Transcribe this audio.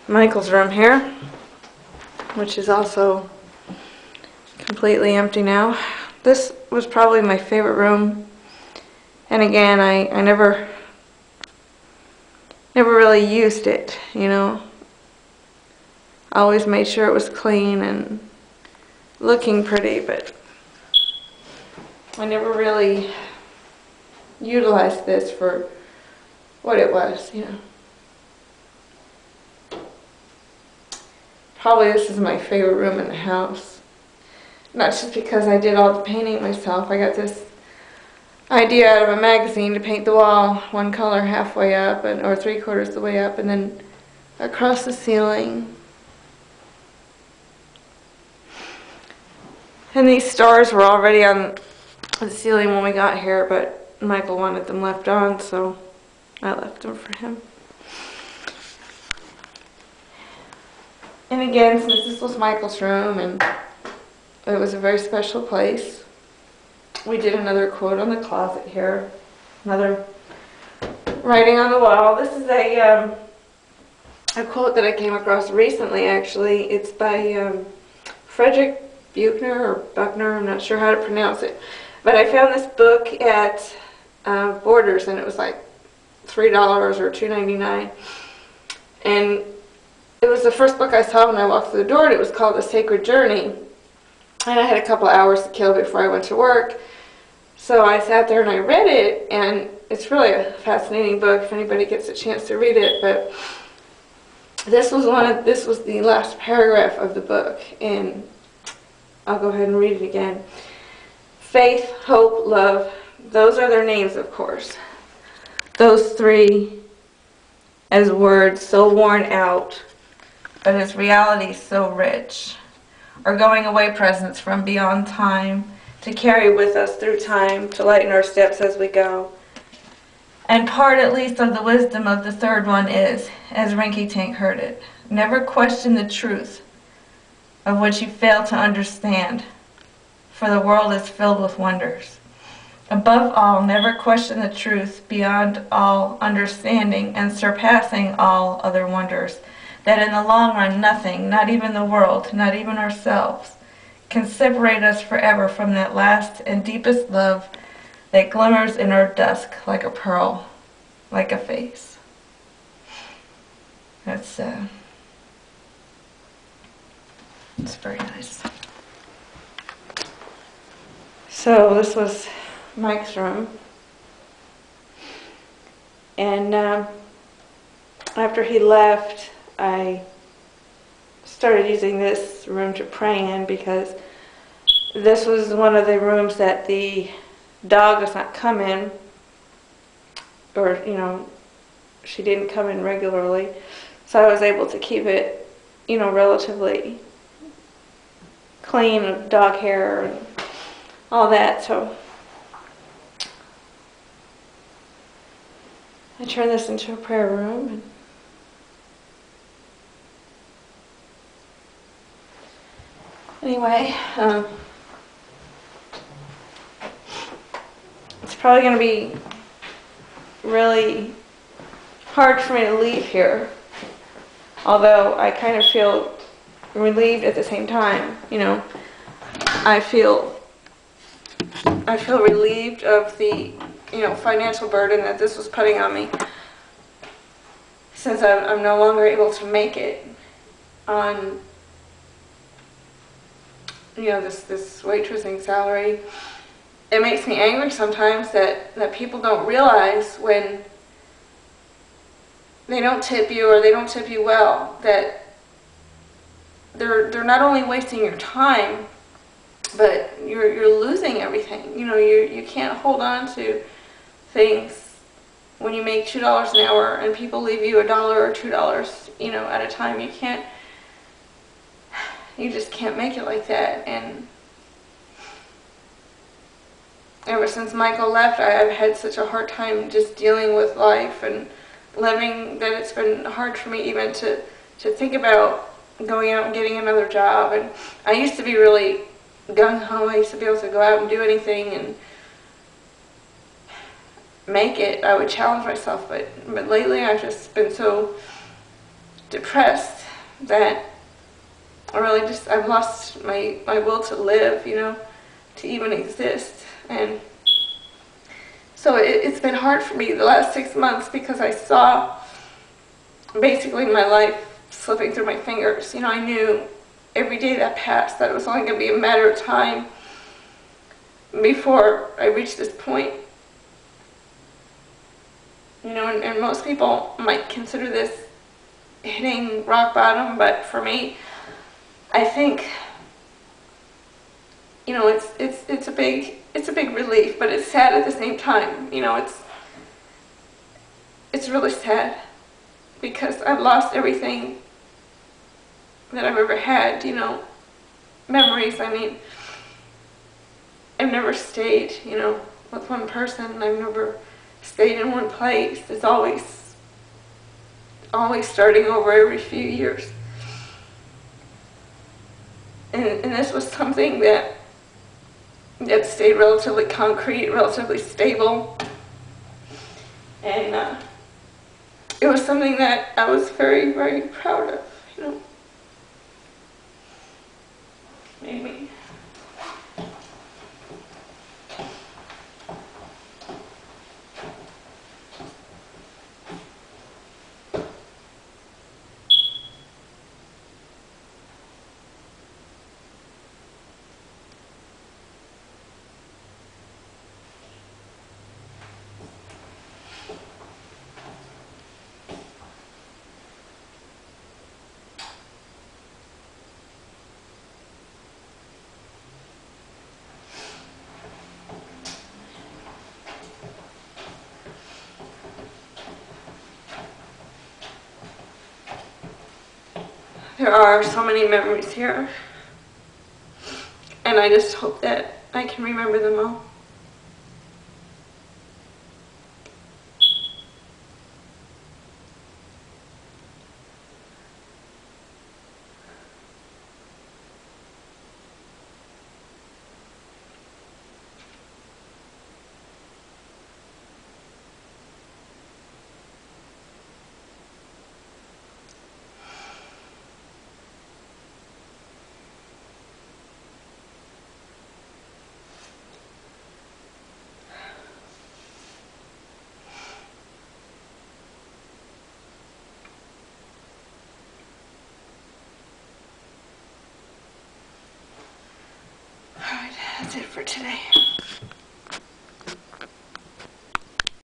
Michael's room here, which is also completely empty now. This was probably my favorite room, and again, I never really used it, you know. I always made sure it was clean and looking pretty, but I never really utilized this for what it was, you know. Probably this is my favorite room in the house. Not just because I did all the painting myself. I got this idea out of a magazine to paint the wall one color halfway up or 3/4 the way up, and then across the ceiling. And these stars were already on the ceiling when we got here, but Michael wanted them left on, so I left them for him. And again, since this was Michael's room and it was a very special place, we did another quote on the closet here. Another writing on the wall. This is a quote that I came across recently, actually. It's by Frederick Buechner or Buckner, I'm not sure how to pronounce it. But I found this book at Borders, and it was like $3 or $2.99. And it was the first book I saw when I walked through the door, and it was called The Sacred Journey. And I had a couple hours to kill before I went to work. So I sat there and I read it, and it's really a fascinating book if anybody gets a chance to read it. But this was the last paragraph of the book, and I'll go ahead and read it again. Faith, hope, love, those are their names, of course. Those three as words so worn out, but as reality so rich, are going away presents from beyond time to carry with us through time to lighten our steps as we go. And part at least of the wisdom of the third one is, as Rinky Tink heard it, never question the truth of what you fail to understand, for the world is filled with wonders. Above all, never question the truth beyond all understanding and surpassing all other wonders, that in the long run nothing, not even the world, not even ourselves, can separate us forever from that last and deepest love that glimmers in our dusk like a pearl, like a face. It's very nice. So this was Mike's room, and after he left, I started using this room to pray in, because this was one of the rooms that the dog does not come in, or, you know, she didn't come in regularly, so I was able to keep it, you know, relatively clean of dog hair and all that. So I turned this into a prayer room, and anyway, it's probably going to be really hard for me to leave here, although I kind of feel relieved at the same time. You know, I feel relieved of the, you know, financial burden that this was putting on me, since I'm no longer able to make it on, you know, this waitressing salary. It makes me angry sometimes that people don't realize when they don't tip you, or they don't tip you well, that they're not only wasting your time, but you're losing everything. You know, you can't hold on to things when you make $2 an hour and people leave you $1 or $2, you know, at a time. You just can't make it like that. And ever since Michael left, I've had such a hard time just dealing with life and living, that it's been hard for me even to think about going out and getting another job. And I used to be really gung-ho. I used to be able to go out and do anything and make it. I would challenge myself, but lately I've just been so depressed that I really just, I've lost my will to live, you know, to even exist. And so it's been hard for me the last 6 months because I saw basically my life slipping through my fingers. You know, I knew every day that passed that it was only going to be a matter of time before I reached this point. You know, and most people might consider this hitting rock bottom, but for me, I think, you know, it's a big relief, but it's sad at the same time. You know, it's really sad because I've lost everything that I've ever had, you know, memories. I mean, I've never stayed, you know, with one person. I've never stayed in one place. It's always starting over every few years. And this was something that stayed relatively concrete, relatively stable. And it was something that I was very, very proud of, you know. Made me. There are so many memories here, and I just hope that I can remember them all. Alright, that's it for today.